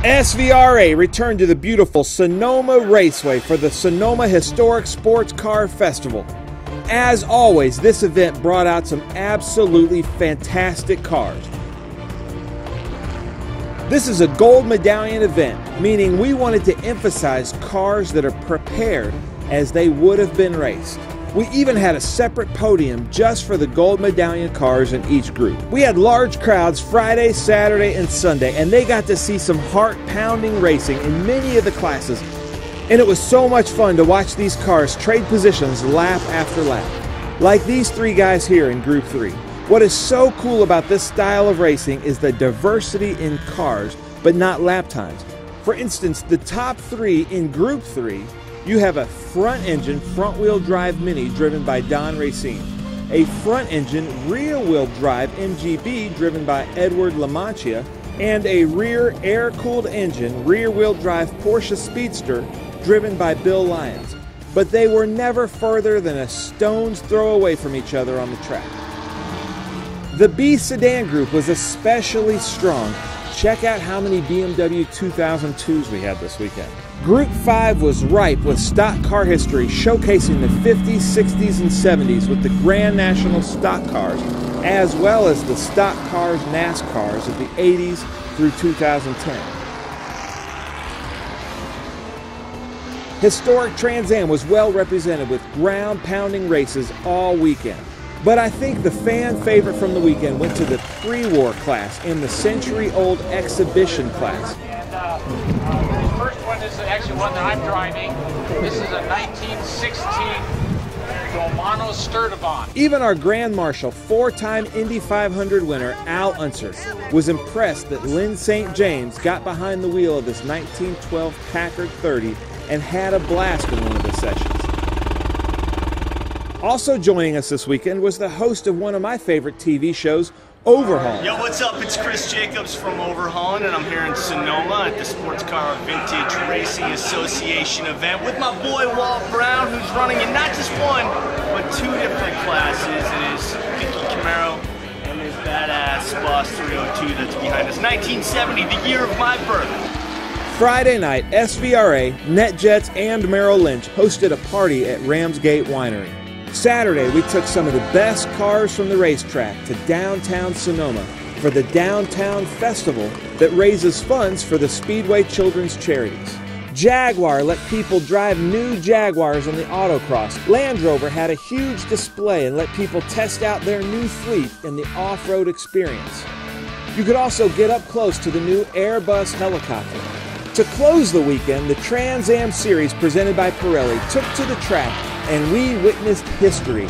SVRA returned to the beautiful Sonoma Raceway for the Sonoma Historic Sports Car Festival. As always, this event brought out some absolutely fantastic cars. This is a gold medallion event, meaning we wanted to emphasize cars that are prepared as they would have been raced. We even had a separate podium just for the gold medallion cars in each group. We had large crowds Friday, Saturday, and Sunday, and they got to see some heart-pounding racing in many of the classes. And it was so much fun to watch these cars trade positions lap after lap, like these three guys here in Group 3. What is so cool about this style of racing is the diversity in cars, but not lap times. For instance, the top three in Group 3, you have a front-engine, front-wheel drive Mini driven by Don Racine, a front-engine, rear-wheel drive MGB driven by Edward Lamancia, and a rear air-cooled engine, rear-wheel drive Porsche Speedster driven by Bill Lyons. But they were never further than a stone's throw away from each other on the track. The B sedan group was especially strong. Check out how many BMW 2002s we had this weekend. Group 5 was ripe with stock car history, showcasing the 50s, 60s, and 70s with the Grand National stock cars, as well as the stock cars NASCARs of the 80s through 2010. Historic Trans Am was well represented with ground-pounding races all weekend. But I think the fan favorite from the weekend went to the pre-war class in the century-old exhibition class. And the first one is actually one that I'm driving. This is a 1916 Romano Sturtevant. Even our Grand Marshal, four-time Indy 500 winner Al Unser, was impressed that Lynn St. James got behind the wheel of this 1912 Packard 30 and had a blast in one of the sessions. Also joining us this weekend was the host of one of my favorite TV shows, Overhaul. Yo, what's up? It's Chris Jacobs from Overhaul, and I'm here in Sonoma at the Sports Car Vintage Racing Association event with my boy Walt Brown, who's running in not just one, but two different classes. It is Vicky Camaro and his badass Boss 302 that's behind us. 1970, the year of my birth. Friday night, SVRA, NetJets, and Merrill Lynch hosted a party at Ramsgate Winery. Saturday, we took some of the best cars from the racetrack to downtown Sonoma for the Downtown Festival that raises funds for the Speedway Children's Charities. Jaguar let people drive new Jaguars on the autocross. Land Rover had a huge display and let people test out their new fleet in the off-road experience. You could also get up close to the new Airbus helicopter. To close the weekend, the Trans Am Series presented by Pirelli took to the track and we witnessed history.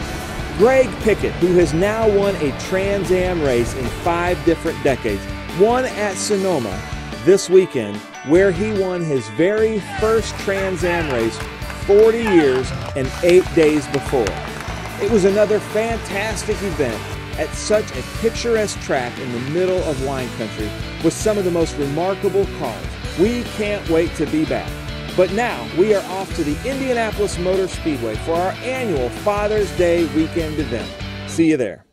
Greg Pickett, who has now won a Trans Am race in 5 different decades, won at Sonoma this weekend, where he won his very first Trans Am race 40 years and 8 days before. It was another fantastic event at such a picturesque track in the middle of wine country with some of the most remarkable cars. We can't wait to be back. But now we are off to the Indianapolis Motor Speedway for our annual Father's Day weekend event. See you there.